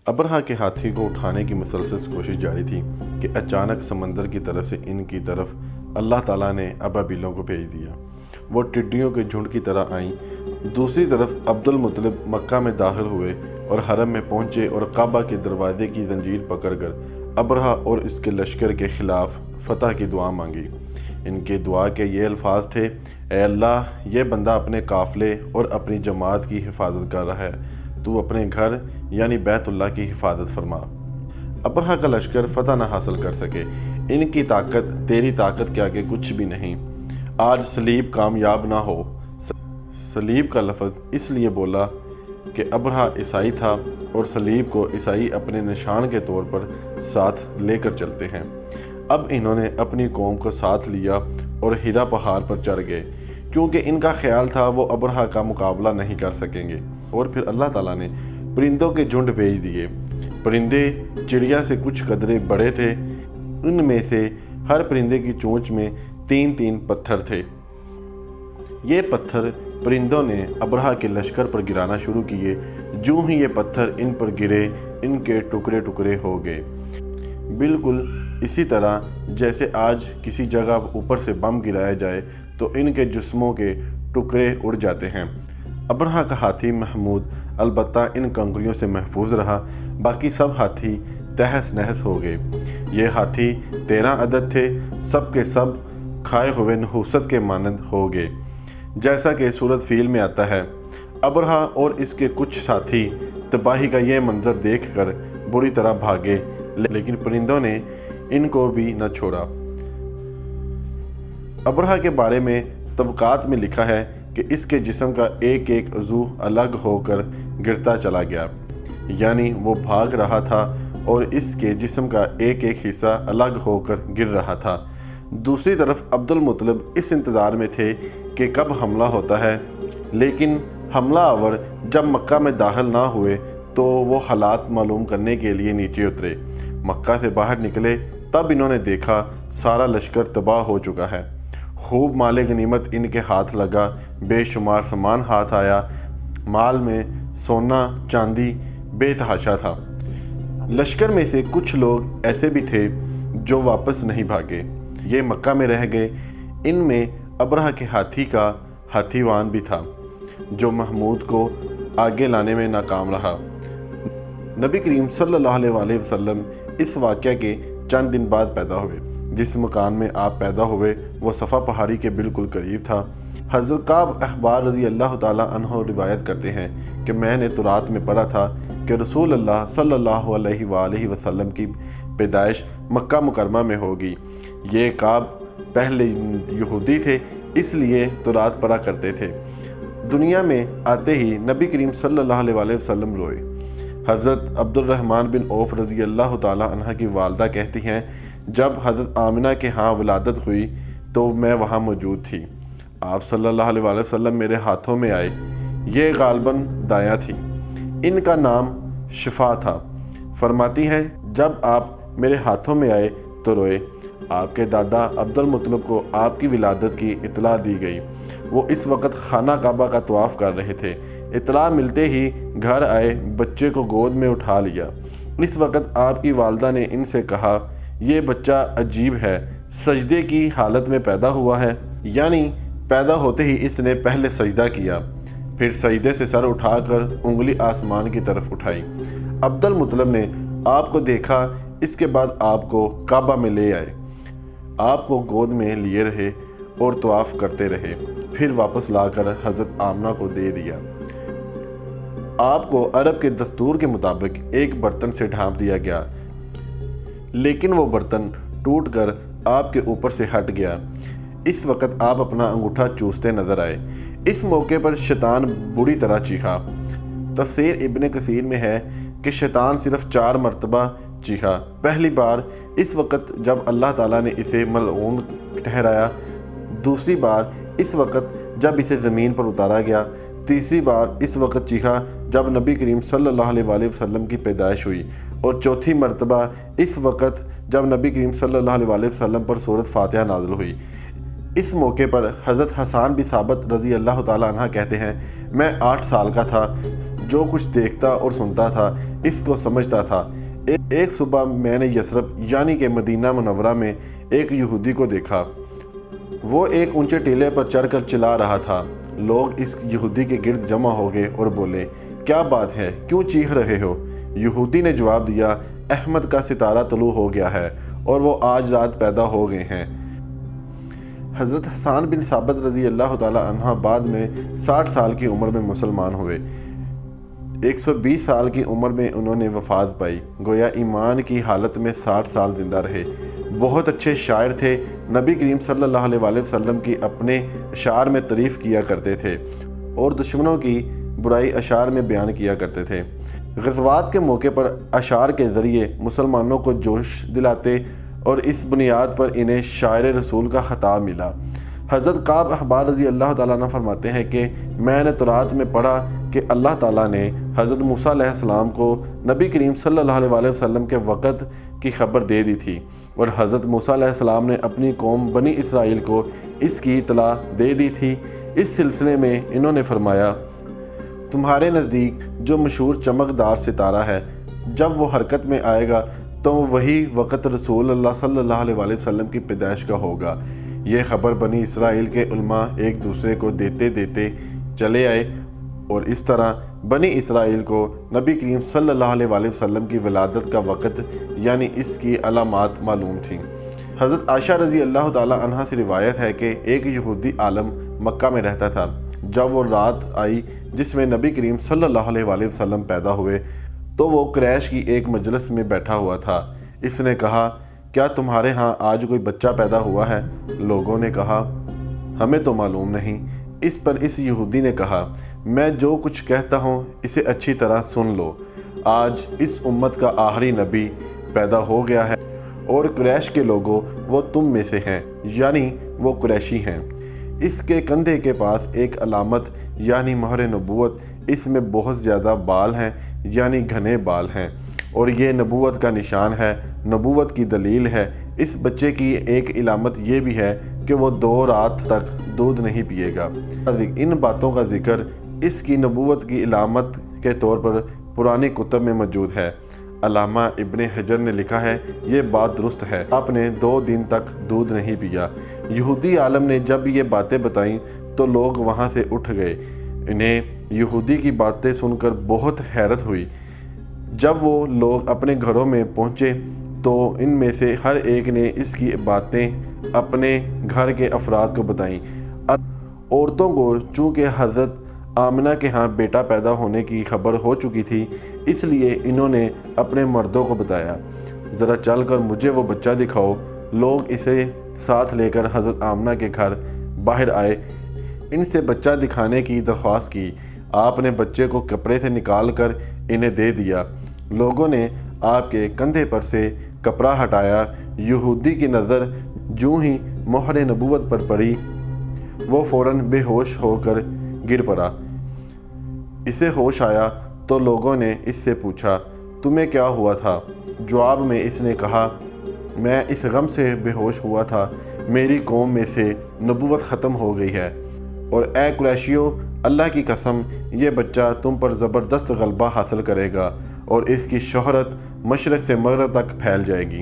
ابرہہ کے ہاتھی کو اٹھانے کی مسلسل کوشش جاری تھی کہ اچانک سمندر کی طرف سے ان کی طرف اللہ تعالیٰ نے ابابیلوں کو بھیج دیا۔ وہ ٹڈیوں کے جھنڈ کی طرح آئیں۔ دوسری طرف عبد المطلب مکہ میں داخل ہوئے اور حرم میں پہنچے اور کعبہ کے دروازے کی زنجیر پکڑ کر ابرہہ اور اس کے لشکر کے خلاف فتح کی دعا مانگی۔ ان کے دعا کے یہ الفاظ تھے: اے اللہ، یہ بندہ اپنے قافلے اور اپنی جماعت کی حفاظت کر رہا ہے، تو اپنے گھر یعنی بیت اللہ کی حفاظت فرما۔ ابرہہ کا لشکر فتح نہ حاصل کر سکے۔ ان کی طاقت تیری طاقت کے آگے کچھ بھی نہیں۔ آج صلیب کامیاب نہ ہو۔ صلیب کا لفظ اس لیے بولا کہ ابرہہ عیسائی تھا اور صلیب کو عیسائی اپنے نشان کے طور پر ساتھ لے کر چلتے ہیں۔ اب انہوں نے اپنی قوم کو ساتھ لیا اور ہیرا پہاڑ پر چڑھ گئے، کیونکہ ان کا خیال تھا وہ ابرہہ کا مقابلہ نہیں کر سکیں گے۔ اور پھر اللہ تعالیٰ نے پرندوں کے جھنڈ بھیج دیے۔ پرندے چڑیا سے کچھ قدرے بڑے تھے۔ ان میں سے ہر پرندے کی چونچ میں 3 پتھر تھے۔ یہ پتھر پرندوں نے ابرہہ کے لشکر پر گرانا شروع کیے۔ جو ہی یہ پتھر ان پر گرے، ان کے ٹکڑے ٹکڑے ہو گئے، بالکل اسی طرح جیسے آج کسی جگہ اوپر سے بم گرایا جائے تو ان کے جسموں کے ٹکڑے اڑ جاتے ہیں۔ ابرہہ کا ہاتھی محمود البتہ ان کنکریوں سے محفوظ رہا، باقی سب ہاتھی تہس نہس ہو گئے۔ یہ ہاتھی 13 عدد تھے، سب کے سب کھائے ہوئے نحوست کے مانند ہو گئے، جیسا کہ سورۃ فیل میں آتا ہے۔ ابرہہ اور اس کے کچھ ساتھی تباہی کا یہ منظر دیکھ کر بری طرح بھاگے، لیکن پرندوں نے ان کو بھی نہ چھوڑا۔ ابرہہ کے بارے میں طبقات میں لکھا ہے کہ اس کے جسم کا ایک ایک عضو الگ ہو کر گرتا چلا گیا، یعنی وہ بھاگ رہا تھا اور اس کے جسم کا ایک ایک حصہ الگ ہو کر گر رہا تھا۔ دوسری طرف عبد المطلب اس انتظار میں تھے کہ کب حملہ ہوتا ہے، لیکن حملہ آور جب مکہ میں داخل نہ ہوئے تو وہ حالات معلوم کرنے کے لیے نیچے اترے۔ مکہ سے باہر نکلے تب انہوں نے دیکھا سارا لشکر تباہ ہو چکا ہے۔ خوب مال غنیمت ان کے ہاتھ لگا، بے شمار سامان ہاتھ آیا، مال میں سونا چاندی بے تحاشا تھا۔ لشکر میں سے کچھ لوگ ایسے بھی تھے جو واپس نہیں بھاگے، یہ مکہ میں رہ گئے۔ ان میں ابرہہ کے ہاتھی کا ہاتھیوان بھی تھا، جو محمود کو آگے لانے میں ناکام رہا۔ نبی کریم صلی اللہ علیہ وسلم اس واقعہ کے چند دن بعد پیدا ہوئے۔ جس مکان میں آپ پیدا ہوئے وہ صفا پہاڑی کے بالکل قریب تھا۔ حضرت کعب احبار رضی اللہ تعالیٰ عنہ روایت کرتے ہیں کہ میں نے تورات میں پڑھا تھا کہ رسول اللہ صلی اللہ علیہ وآلہ وسلم کی پیدائش مکہ مکرمہ میں ہوگی۔ یہ کعب پہلے یہودی تھے، اس لیے تورات پڑھا کرتے تھے۔ دنیا میں آتے ہی نبی کریم صلی اللہ علیہ وسلم روئے۔ حضرت عبد الرحمن بن عوف رضی اللہ تعالیٰ عنہ کی والدہ کہتی ہیں، جب حضرت آمنہ کے ہاں ولادت ہوئی تو میں وہاں موجود تھی۔ آپ صلی اللہ علیہ وسلم میرے ہاتھوں میں آئے۔ یہ غالباً دایاں تھی، ان کا نام شفا تھا۔ فرماتی ہیں جب آپ میرے ہاتھوں میں آئے تو روئے۔ آپ کے دادا عبد المطلب کو آپ کی ولادت کی اطلاع دی گئی۔ وہ اس وقت خانہ کعبہ کا طواف کر رہے تھے۔ اطلاع ملتے ہی گھر آئے، بچے کو گود میں اٹھا لیا۔ اس وقت آپ کی والدہ نے ان سے کہا، یہ بچہ عجیب ہے، سجدے کی حالت میں پیدا ہوا ہے، یعنی پیدا ہوتے ہی اس نے پہلے سجدہ کیا، پھر سجدے سے سر اٹھا کر انگلی آسمان کی طرف اٹھائی۔ عبد المطلب نے آپ کو دیکھا، اس کے بعد آپ کو کعبہ میں لے آئے، آپ کو گود میں لیے رہے اور طواف کرتے رہے، پھر واپس لا کر حضرت آمنہ کو دے دیا۔ آپ کو عرب کے دستور کے مطابق ایک برتن سے ڈھانپ دیا گیا، لیکن وہ برتن ٹوٹ کر آپ کے اوپر سے ہٹ گیا۔ اس وقت آپ اپنا انگوٹھا چوستے نظر آئے۔ اس موقع پر شیطان بری طرح چیخا۔ تفسیر ابن کثیر میں ہے کہ شیطان صرف 4 مرتبہ چیخا۔ پہلی بار اس وقت جب اللہ تعالیٰ نے اسے ملعون ٹھہرایا، دوسری بار اس وقت جب اسے زمین پر اتارا گیا، تیسری بار اس وقت چیخا جب نبی کریم صلی اللہ علیہ وسلم کی پیدائش ہوئی، اور چوتھی مرتبہ اس وقت جب نبی کریم صلی اللہ علیہ وسلم پر سورۃ فاتحہ نازل ہوئی۔ اس موقع پر حضرت حسان بن ثابت رضی اللہ تعالیٰ عنہ کہتے ہیں، میں 8 سال کا تھا جو کچھ دیکھتا اور سنتا تھا اس کو سمجھتا تھا۔ ایک صبح میں نے یثرب یعنی کہ مدینہ منورہ میں ایک یہودی کو دیکھا۔ وہ ایک اونچے ٹیلے پر چڑھ کر چلا رہا تھا۔ لوگ اس یہودی کے گرد جمع ہو گئے اور بولے، کیا بات ہے، کیوں چیخ رہے ہو؟ یہودی نے جواب دیا، احمد کا ستارہ طلوع ہو گیا ہے اور وہ آج رات پیدا ہو گئے ہیں۔ حضرت حسان بن ثابت رضی اللہ تعالیٰ عنہ بعد میں 60 سال کی عمر میں مسلمان ہوئے۔ 120 سال کی عمر میں انہوں نے وفات پائی، گویا ایمان کی حالت میں 60 سال زندہ رہے۔ بہت اچھے شاعر تھے، نبی کریم صلی اللہ علیہ وسلم کی اپنے اشعار میں تعریف کیا کرتے تھے اور دشمنوں کی برائی اشعار میں بیان کیا کرتے تھے۔ غزوات کے موقع پر اشعار کے ذریعے مسلمانوں کو جوش دلاتے اور اس بنیاد پر انہیں شاعر رسول کا خطاب ملا۔ حضرت کعب احبار رضی اللہ تعالیٰ عنہ فرماتے ہیں کہ میں نے تورات میں پڑھا کہ اللہ تعالیٰ نے حضرت موسیٰ علیہ السلام کو نبی کریم صلی اللہ علیہ وسلم کے وقت کی خبر دے دی تھی اور حضرت موسیٰ علیہ السلام نے اپنی قوم بنی اسرائیل کو اس کی اطلاع دے دی تھی۔ اس سلسلے میں انہوں نے فرمایا، تمہارے نزدیک جو مشہور چمکدار ستارہ ہے، جب وہ حرکت میں آئے گا تو وہی وقت رسول اللہ صلی اللہ علیہ وسلم کی پیدائش کا ہوگا۔ یہ خبر بنی اسرائیل کے علماء ایک دوسرے کو دیتے دیتے چلے آئے اور اس طرح بنی اسرائیل کو نبی کریم صلی اللہ علیہ وسلم کی ولادت کا وقت یعنی اس کی علامات معلوم تھیں۔ حضرت عائشہ رضی اللہ تعالیٰ عنہ سے روایت ہے کہ ایک یہودی عالم مکہ میں رہتا تھا۔ جب وہ رات آئی جس میں نبی کریم صلی اللہ علیہ وسلم پیدا ہوئے تو وہ قریش کی ایک مجلس میں بیٹھا ہوا تھا۔ اس نے کہا، کیا تمہارے ہاں آج کوئی بچہ پیدا ہوا ہے؟ لوگوں نے کہا، ہمیں تو معلوم نہیں۔ اس پر اس یہودی نے کہا، میں جو کچھ کہتا ہوں اسے اچھی طرح سن لو۔ آج اس امت کا آخری نبی پیدا ہو گیا ہے اور قریش کے لوگوں وہ تم میں سے ہیں، یعنی وہ قریشی ہیں۔ اس کے کندھے کے پاس ایک علامت یعنی مہر نبوت، اس میں بہت زیادہ بال ہیں یعنی گھنے بال ہیں اور یہ نبوت کا نشان ہے، نبوت کی دلیل ہے۔ اس بچے کی ایک علامت یہ بھی ہے کہ وہ 2 رات تک دودھ نہیں پیے گا۔ ان باتوں کا ذکر اس کی نبوت کی علامت کے طور پر پرانی کتب میں موجود ہے۔ علامہ ابن حجر نے لکھا ہے، یہ بات درست ہے، آپ نے 2 دن تک دودھ نہیں پیا۔ یہودی عالم نے جب یہ باتیں بتائیں تو لوگ وہاں سے اٹھ گئے۔ انہیں یہودی کی باتیں سن کر بہت حیرت ہوئی۔ جب وہ لوگ اپنے گھروں میں پہنچے تو ان میں سے ہر ایک نے اس کی باتیں اپنے گھر کے افراد کو بتائیں۔ عورتوں کو چونکہ حضرت آمنہ کے ہاں بیٹا پیدا ہونے کی خبر ہو چکی تھی، اس لیے انہوں نے اپنے مردوں کو بتایا، ذرا چل کر مجھے وہ بچہ دکھاؤ۔ لوگ اسے ساتھ لے کر حضرت آمنہ کے گھر باہر آئے، ان سے بچہ دکھانے کی درخواست کی۔ آپ نے بچے کو کپڑے سے نکال کر انہیں دے دیا۔ لوگوں نے آپ کے کندھے پر سے کپڑا ہٹایا۔ یہودی کی نظر جوں ہی مہر نبوت پر پڑی، وہ فوراً بے ہوش ہو کر گر پڑا۔ اسے ہوش آیا تو لوگوں نے اس سے پوچھا، تمہیں کیا ہوا تھا؟ جواب میں اس نے کہا، میں اس غم سے بے ہوش ہوا تھا، میری قوم میں سے نبوت ختم ہو گئی ہے، اور اے قریشیو، اللہ کی قسم یہ بچہ تم پر زبردست غلبہ حاصل کرے گا اور اس کی شہرت مشرق سے مغرب تک پھیل جائے گی۔